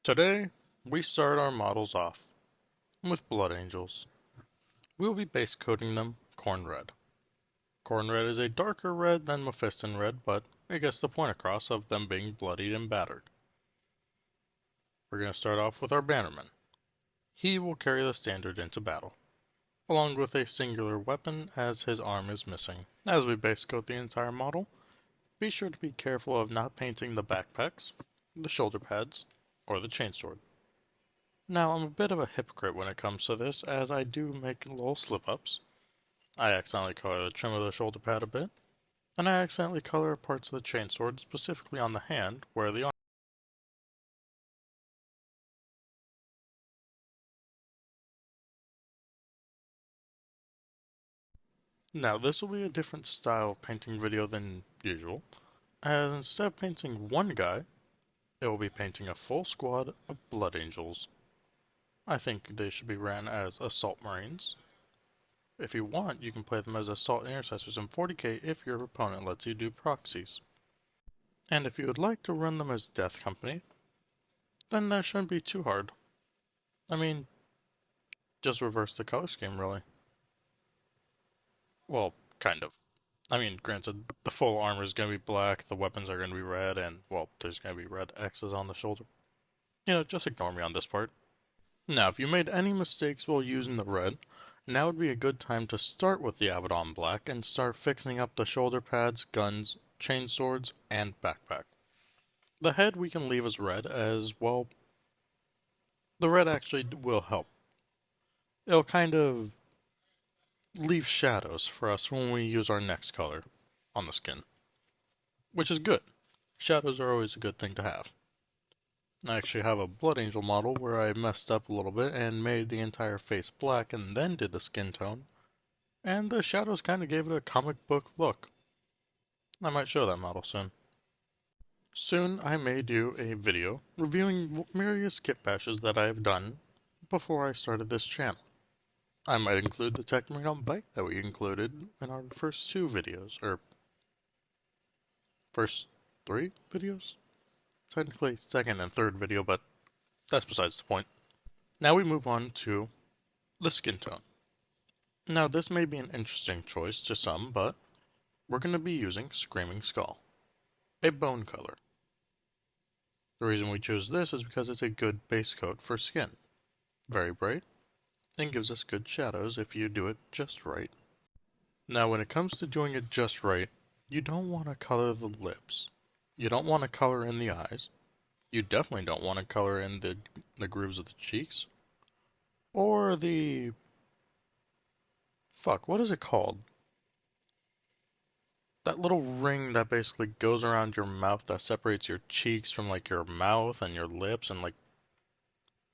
Today, we start our models off with Blood Angels. We'll be base coating them Corn Red. Corn Red is a darker red than Mephiston Red, but it gets the point across of them being bloodied and battered. We're going to start off with our Bannerman. He will carry the standard into battle, along with a singular weapon as his arm is missing. As we base coat the entire model, be sure to be careful of not painting the backpacks, the shoulder pads, or the chainsword. Now, I'm a bit of a hypocrite when it comes to this, as I do make little slip-ups. I accidentally color the trim of the shoulder pad a bit, and I accidentally color parts of the chainsword, specifically on the hand, where the arm. Now, this will be a different style of painting video than usual, as instead of painting one guy, it will be painting a full squad of Blood Angels. I think they should be ran as Assault Marines. If you want, you can play them as Assault Intercessors in 40k if your opponent lets you do proxies. And if you would like to run them as Death Company, then that shouldn't be too hard. I mean, just reverse the color scheme, really. Well, kind of. I mean, granted, the full armor is going to be black, the weapons are going to be red, and, well, there's going to be red X's on the shoulder. Just ignore me on this part. Now, if you made any mistakes while using the red, now would be a good time to start with the Abaddon black and start fixing up the shoulder pads, guns, chain swords, and backpack. The head we can leave as red, as, well, the red actually will help. It'll kind of leave shadows for us when we use our next color on the skin, which is good. Shadows are always a good thing to have. I actually have a Blood Angel model where I messed up a little bit and made the entire face black and then did the skin tone, and the shadows kind of gave it a comic book look. I might show that model soon. Soon I may do a video reviewing various kit bashes that I have done before I started this channel. I might include the Technomegon bike that we included in our first two videos, or first three videos? Technically second and third video, but that's besides the point. Now we move on to the skin tone. Now this may be an interesting choice to some, but we're going to be using Screaming Skull, a bone color. The reason we choose this is because it's a good base coat for skin. Very bright, and gives us good shadows if you do it just right. Now when it comes to doing it just right, you don't want to color the lips. You don't want to color in the eyes. You definitely don't want to color in the grooves of the cheeks. Or the... Fuck, what is it called? That little ring that basically goes around your mouth that separates your cheeks from like your mouth and your lips and like...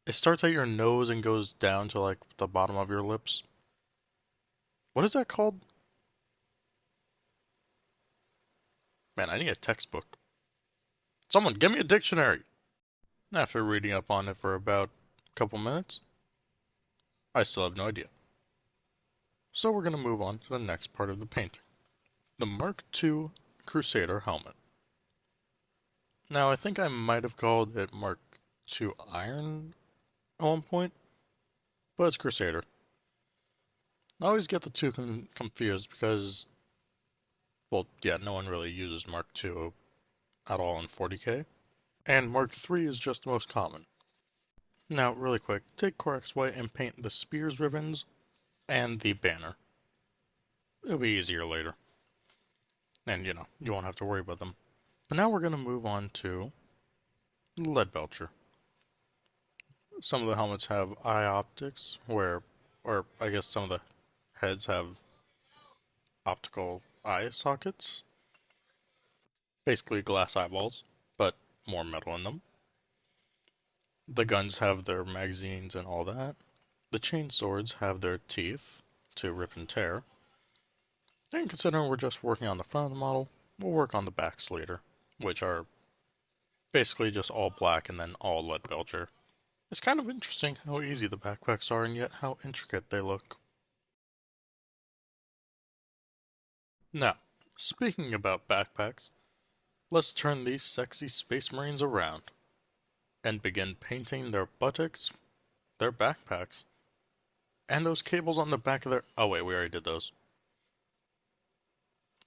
It starts at your nose and goes down to like the bottom of your lips. What is that called? Man, I need a textbook. Someone, give me a dictionary! After reading up on it for about a couple minutes, I still have no idea. So we're going to move on to the next part of the painting. The Mark II Crusader helmet. Now I think I might have called it Mark II Iron at one point, but it's Crusader. I always get the two confused because, well, yeah, no one really uses Mark II at all in 40k, and Mark III is just the most common. Now, really quick, take Corax White and paint the spears ribbons and the banner. It'll be easier later. And, you won't have to worry about them. But now we're going to move on to Leadbelcher. Some of the helmets have eye optics, or I guess some of the heads have optical eye sockets. Basically glass eyeballs, but more metal in them. The guns have their magazines and all that. The chain swords have their teeth to rip and tear. And considering we're just working on the front of the model, we'll work on the backs later, which are basically just all black and then all Leadbelcher. It's kind of interesting how easy the backpacks are and yet how intricate they look. Now, speaking about backpacks, let's turn these sexy Space Marines around. and begin painting their buttocks, their backpacks, and those cables on the back of their... Oh wait, we already did those.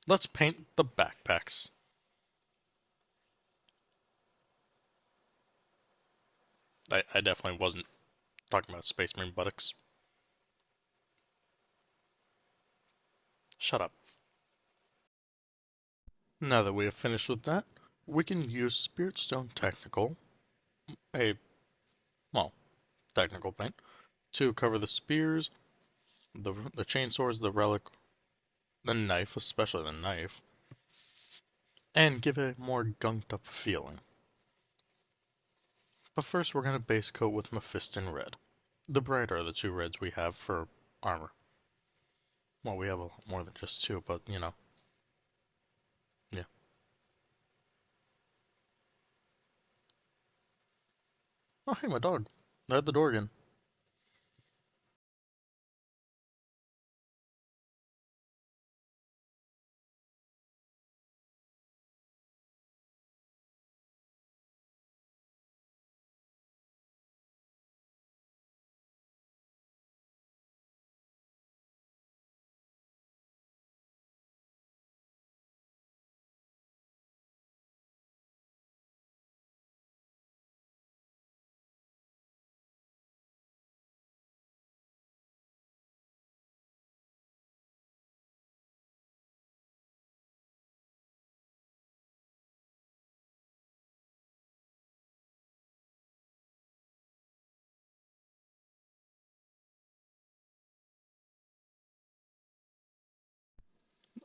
Let's paint the backpacks. I definitely wasn't talking about Space Marine buttocks. Shut up. Now that we have finished with that, we can use Spirit Stone Technical, a, well, technical paint, to cover the spears, the chainsaws, the relic, the knife, especially the knife, and give it a more gunked up feeling. But first we're going to base coat with Mephiston Red. The brighter of the two reds we have for armor. Well, we have a lot more than just two, but you know. Yeah. Oh, hey, my dog. I had the door again.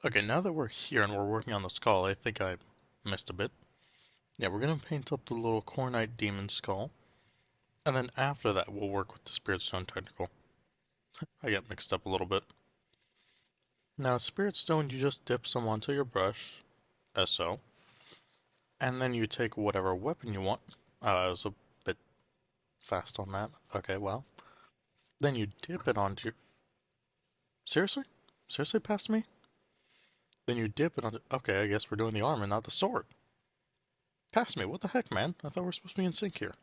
Okay, now that we're here and we're working on the skull, I think I missed a bit. Yeah, we're gonna paint up the little Cornite demon skull. And then after that, we'll work with the Spirit Stone Technical. I get mixed up a little bit. Now, Spirit Stone, you just dip some onto your brush, as so. And then you take whatever weapon you want. I was a bit fast on that. Okay, well. Then you dip it onto your... Seriously? Seriously past me? Then you dip it onto... Okay, I guess we're doing the arm and not the sword. Past me, what the heck, man? I thought we were supposed to be in sync here.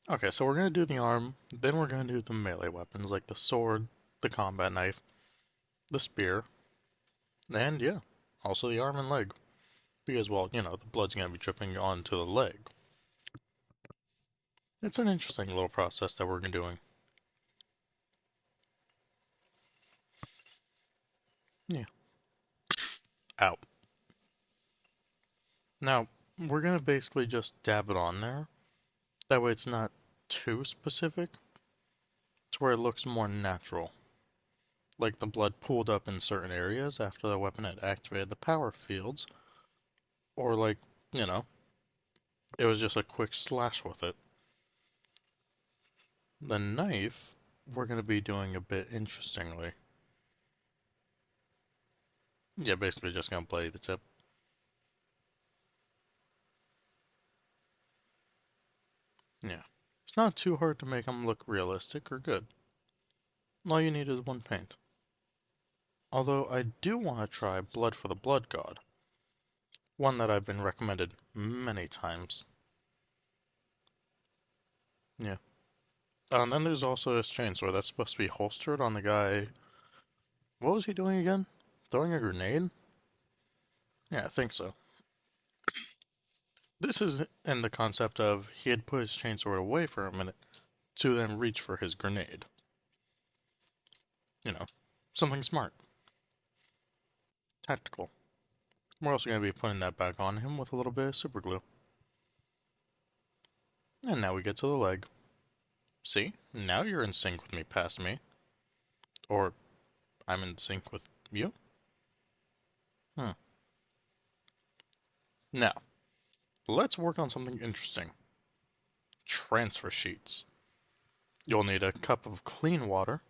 Okay, so we're gonna do the arm, then we're gonna do the melee weapons, like the sword, the combat knife, the spear, and yeah, also the arm and leg. Because, well, you know, the blood's gonna be dripping onto the leg. It's an interesting little process that we're doing. Yeah. Out. Now, we're gonna basically just dab it on there. That way it's not too specific, to where it looks more natural. Like the blood pooled up in certain areas after the weapon had activated the power fields. Or like, you know, it was just a quick slash with it. The knife, we're gonna be doing a bit interestingly. Yeah, basically just gonna play the tip. Yeah. It's not too hard to make them look realistic or good. All you need is one paint. Although I do want to try Blood for the Blood God. One that I've been recommended many times. Yeah. And then there's also this chainsaw that's supposed to be holstered on the guy. What was he doing again? Throwing a grenade? Yeah, I think so. This is in the concept of he had put his chainsaw away for a minute to then reach for his grenade. You know, something smart. Tactical. We're also going to be putting that back on him with a little bit of super glue. And now we get to the leg. See? Now you're in sync with me past me. Or I'm in sync with you? Now, let's work on something interesting. Transfer sheets. You'll need a cup of clean water.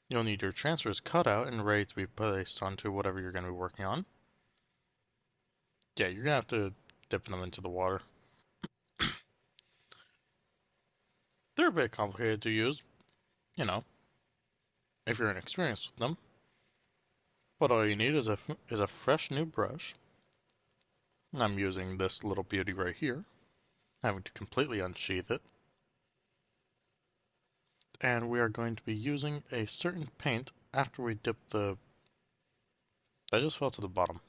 You'll need your transfers cut out and ready to be placed onto whatever you're going to be working on. Yeah, you're going to have to dip them into the water. They're a bit complicated to use, you know, if you're inexperienced with them. But all you need is a fresh new brush. I'm using this little beauty right here. having to completely unsheath it. And we are going to be using a certain paint after we dip the... That just fell to the bottom.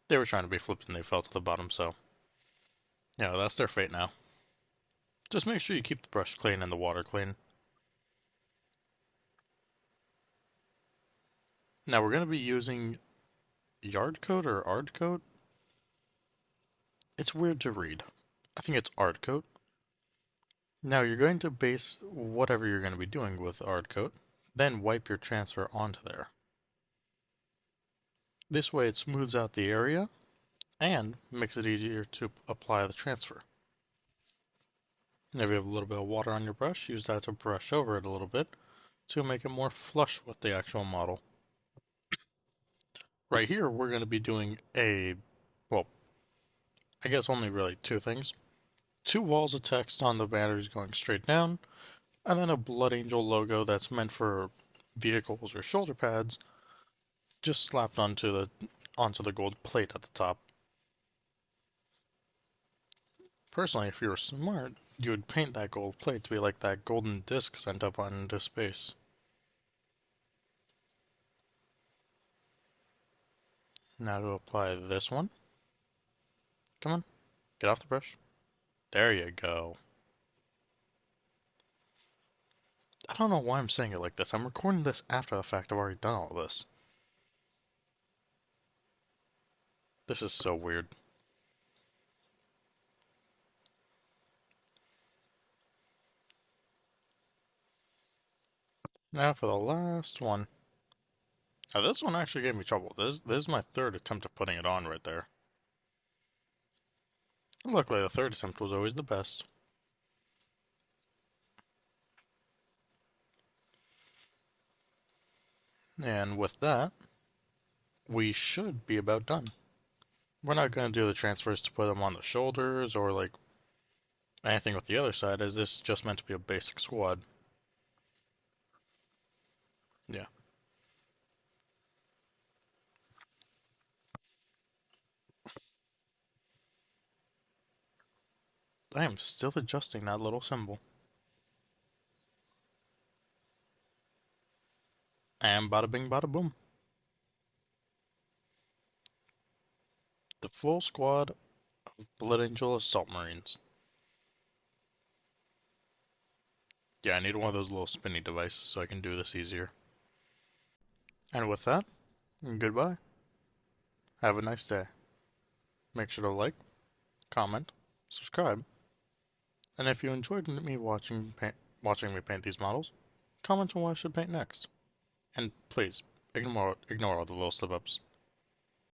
They were trying to be flipped and they fell to the bottom, so... Yeah, that's their fate now. Just make sure you keep the brush clean and the water clean. Now we're going to be using Yard Coat or Ard Coat. It's weird to read. I think it's Ard Coat. Now you're going to base whatever you're going to be doing with Ard Coat, then wipe your transfer onto there. This way it smooths out the area and makes it easier to apply the transfer. And if you have a little bit of water on your brush, use that to brush over it a little bit to make it more flush with the actual model. Right here, we're going to be doing well, I guess only really two things. 2 walls of text on the batteries going straight down, and then a Blood Angel logo that's meant for vehicles or shoulder pads, just slapped onto the gold plate at the top. Personally, if you were smart, you would paint that gold plate to be like that golden disc sent up into space. Now to apply this one. Come on, get off the brush. There you go. I don't know why I'm saying it like this. I'm recording this after the fact. I've already done all this. This is so weird. Now for the last one. Now this one actually gave me trouble. This is my third attempt at putting it on right there. And luckily the third attempt was always the best. And with that, we should be about done. We're not going to do the transfers to put them on the shoulders or like anything with the other side, as this is just meant to be a basic squad. Yeah. I am still adjusting that little symbol. And bada bing bada boom. The full squad of Blood Angel Assault Marines. Yeah, I need one of those little spinny devices so I can do this easier. And with that, goodbye. Have a nice day. Make sure to like, comment, subscribe, and if you enjoyed me watching me paint these models, comment on what I should paint next. And please, ignore all the little slip-ups.